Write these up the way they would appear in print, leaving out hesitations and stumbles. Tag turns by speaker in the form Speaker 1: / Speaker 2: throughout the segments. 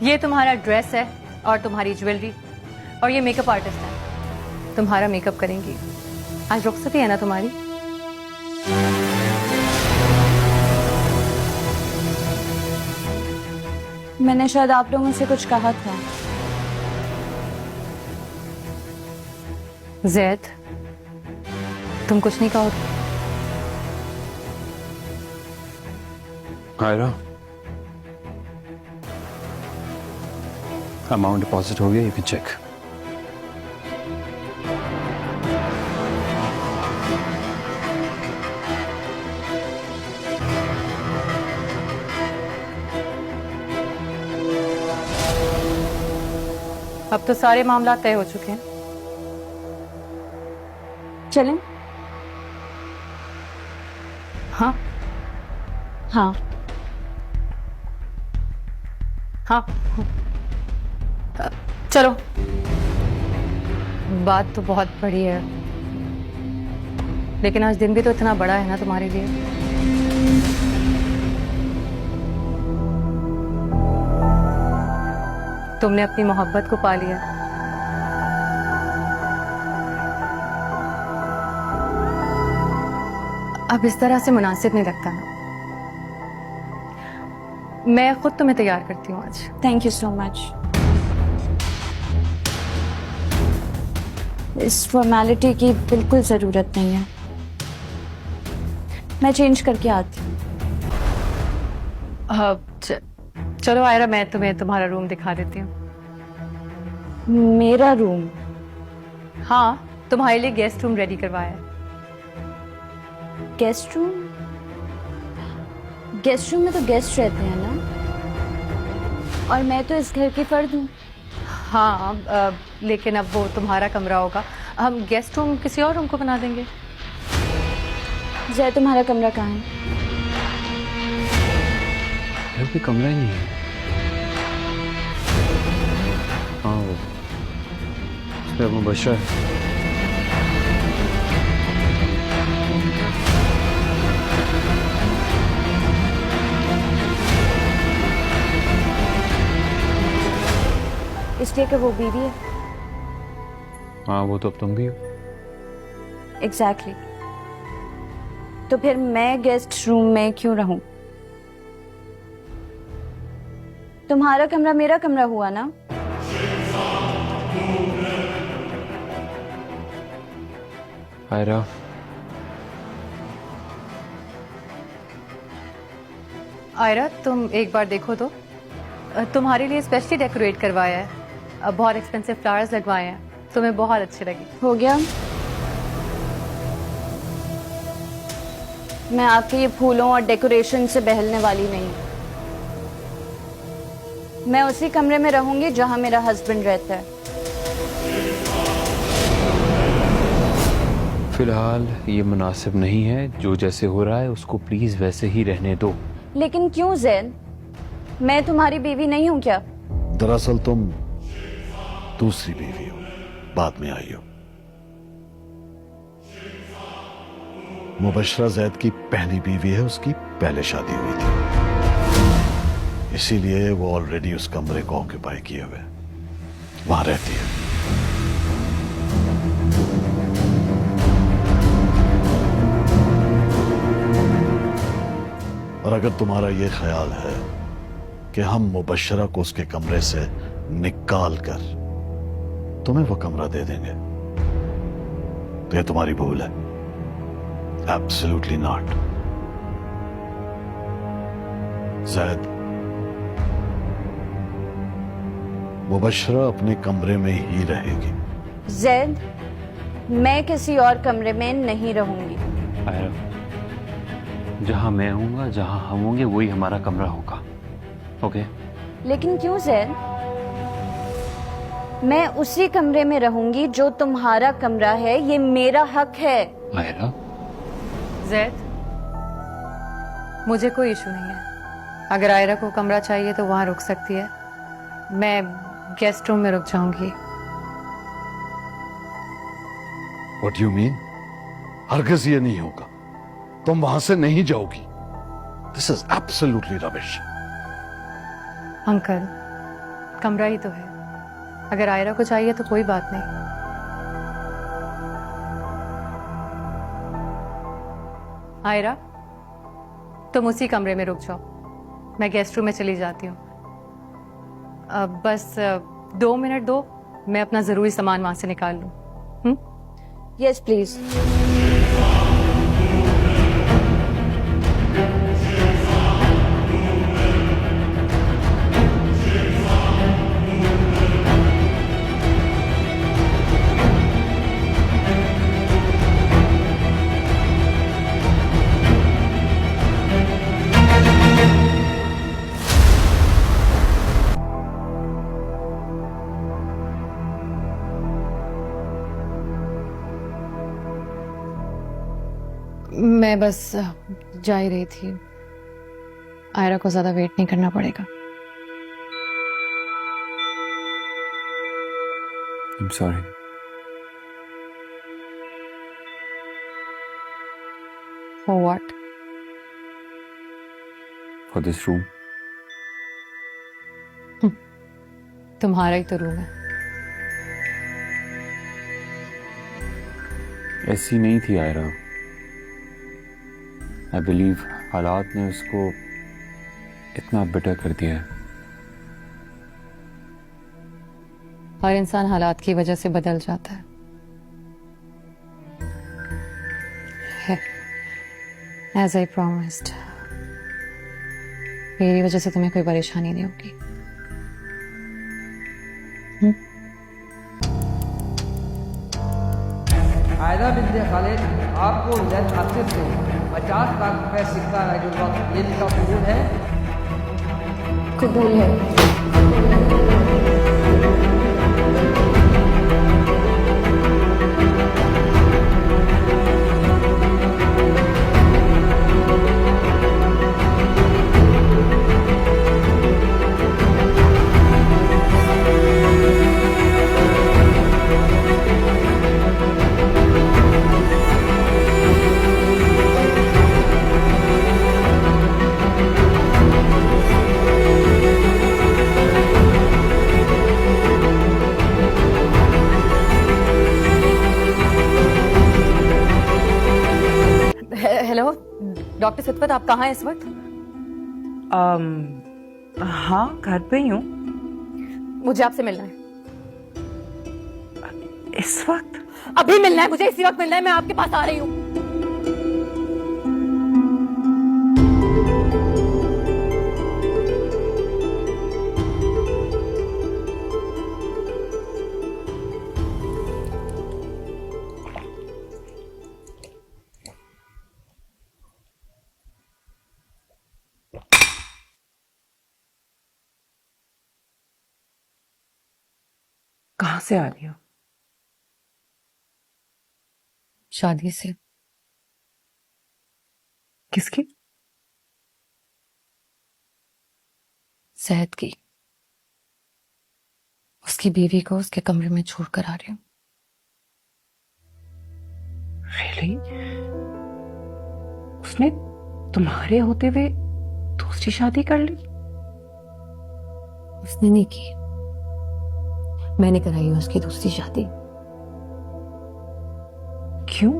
Speaker 1: ये तुम्हारा ड्रेस है और तुम्हारी ज्वेलरी, और ये मेकअप आर्टिस्ट है, तुम्हारा मेकअप करेंगी। आज रुखसती है ना तुम्हारी?
Speaker 2: मैंने शायद आप लोगों से कुछ कहा था।
Speaker 1: जैद, तुम कुछ नहीं कहो।
Speaker 3: आयरा, अमाउंट डिपॉजिट हो गया, यू कैन चेक।
Speaker 1: अब तो सारे मामला तय हो चुके हैं।
Speaker 2: चलें?
Speaker 1: हाँ
Speaker 2: हाँ।
Speaker 1: हाँ, चलो। बात तो बहुत बड़ी है, लेकिन आज दिन भी तो इतना बड़ा है ना तुम्हारे लिए। तुमने अपनी मोहब्बत को पा लिया। अब इस तरह से मुनासिब नहीं लगता ना। मैं खुद तुम्हें तैयार करती हूँ आज।
Speaker 2: Thank you so much. इस फॉर्मेलिटी की बिल्कुल जरूरत नहीं है। मैं चेंज करके आती हूँ।
Speaker 1: चलो आयरा, मैं तुम्हें तुम्हारा रूम दिखा देती हूँ।
Speaker 2: मेरा रूम?
Speaker 1: हाँ, तुम्हारे लिए गेस्ट रूम रेडी करवाया है।
Speaker 2: Guest room? गेस्ट रूम में तो गेस्ट रहते हैं ना, और मैं तो इस घर की फर्द हूँ।
Speaker 1: हाँ, लेकिन अब वो तुम्हारा कमरा होगा। हम गेस्ट रूम किसी और रूम को बना देंगे।
Speaker 2: जय, तुम्हारा कमरा कहाँ है?
Speaker 3: यार, कोई कमरा ही नहीं है। हाँ, वो इस पे अब मुबशरा है।
Speaker 2: इसलिए कि वो बीवी है।
Speaker 3: हाँ, वो तो अब तुम भी हो।
Speaker 2: एग्जैक्टली। तो फिर मैं गेस्ट रूम में क्यों रहूं? तुम्हारा कमरा मेरा कमरा हुआ ना।
Speaker 3: आयरा,
Speaker 1: आयरा, तुम एक बार देखो तो। तुम्हारे लिए स्पेशली डेकोरेट करवाया है। बहुत एक्सपेंसिव फ्लावर्स लगवाए हैं, तुम्हें बहुत अच्छे लगे।
Speaker 2: हो गया। मैं आपके ये फूलों और डेकोरेशन से बहलने वाली नहीं। मैं उसी कमरे में रहूंगी जहां मेरा हस्बैंड रहता है।
Speaker 3: फिलहाल ये मुनासिब नहीं है। जो जैसे हो रहा है उसको प्लीज वैसे ही रहने दो।
Speaker 2: लेकिन क्यों जैन? मैं तुम्हारी बीवी नहीं हूं क्या?
Speaker 4: दरअसल तुम दूसरी बीवी हो, बाद में आई हो। मुबशरा जैद की पहली बीवी है, उसकी पहले शादी हुई थी, इसीलिए वो ऑलरेडी उस कमरे को ऑक्यूपाई किए हुए वहां रहती है। और अगर तुम्हारा ये ख्याल है कि हम मुबशरा को उसके कमरे से निकाल कर तुम्हें वो कमरा दे देंगे, तो ये तुम्हारी भूल है। Absolutely not. जैद, मुबशरा अपने कमरे में ही रहेगी।
Speaker 2: जैद, मैं किसी और कमरे में नहीं रहूंगी।
Speaker 3: आयरा, जहां मैं हूंगा, जहां हम होंगे, वही हमारा कमरा होगा। ओके?
Speaker 2: लेकिन क्यों जैद? मैं उसी कमरे में रहूंगी जो तुम्हारा कमरा है। ये मेरा हक है।
Speaker 3: आयरा,
Speaker 1: जैद, मुझे कोई इशू नहीं है। अगर आयरा को कमरा चाहिए तो वहां रुक सकती है। मैं गेस्ट रूम में रुक जाऊंगी।
Speaker 4: What you mean? हरगिज ये नहीं होगा। तुम वहां से नहीं जाओगी। This is absolutely rubbish.
Speaker 1: Uncle, कमरा ही तो है, अगर आयरा को चाहिए तो कोई बात नहीं। आयरा, तुम उसी कमरे में रुक जाओ, मैं गेस्ट रूम में चली जाती हूँ। बस 2 मिनट दो, मैं अपना जरूरी सामान वहां से निकाल लूँ।
Speaker 2: Yes please.
Speaker 1: मैं बस जा ही रही थी, आयरा को ज्यादा वेट नहीं करना पड़ेगा।
Speaker 3: I'm sorry.
Speaker 1: For what?
Speaker 3: For this room.
Speaker 1: तुम्हारा ही तो रूम है।
Speaker 3: ऐसी नहीं थी आयरा। I believe हालात ने उसको इतना बिटर कर दिया है।
Speaker 1: हर इंसान हालात की वजह से बदल जाता है। As I promised, मेरी वजह से तुम्हें कोई परेशानी नहीं होगी।
Speaker 5: आयरा बिन्ते खालिद, आपको जज आसिफ से 50 लाख रुपए सिक्का राइजुल वक्त लेने का कबूल है?
Speaker 2: कबूल है।
Speaker 1: हेलो डॉक्टर सतपथ, आप कहाँ हैं इस वक्त?
Speaker 6: हाँ, घर पे ही हूँ
Speaker 1: मुझे आपसे मिलना है।
Speaker 6: इस वक्त।
Speaker 1: अभी मिलना है मुझे, इसी वक्त मिलना है, मैं आपके पास आ रही हूँ।
Speaker 6: कहाँ से आ रही हो?
Speaker 1: शादी से।
Speaker 6: किसकी?
Speaker 1: सेहत की। उसकी बीवी को उसके कमरे में छोड़कर आ रही हूँ।
Speaker 6: Really? उसने तुम्हारे होते हुए दूसरी शादी कर ली?
Speaker 1: उसने नहीं की, मैंने कराई है उसकी दूसरी शादी।
Speaker 6: क्यों?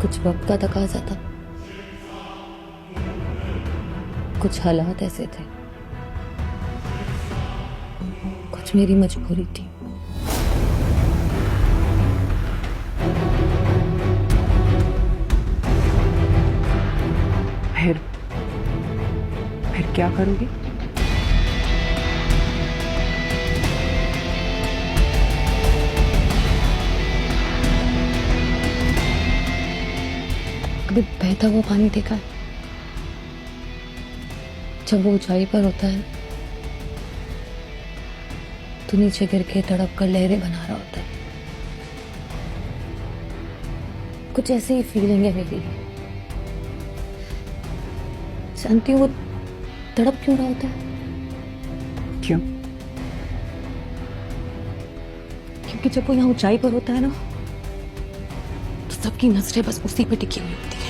Speaker 1: कुछ वक्त का तकाजा था, कुछ हालात ऐसे थे, कुछ मेरी मजबूरी थी।
Speaker 6: फिर क्या करोगी?
Speaker 1: कभी बहता हुआ पानी देखा है? जब वो ऊंचाई पर होता है तो नीचे गिर के तड़प कर लहरें बना रहा होता है। कुछ ऐसी ही फीलिंग है मेरी। जानती हूँ वो तड़प क्यों रहा होता है?
Speaker 6: क्यों?
Speaker 1: क्योंकि जब वो यहाँ ऊंचाई पर होता है ना, तो सबकी नजरें बस उसी पे टिकी हुई होती है।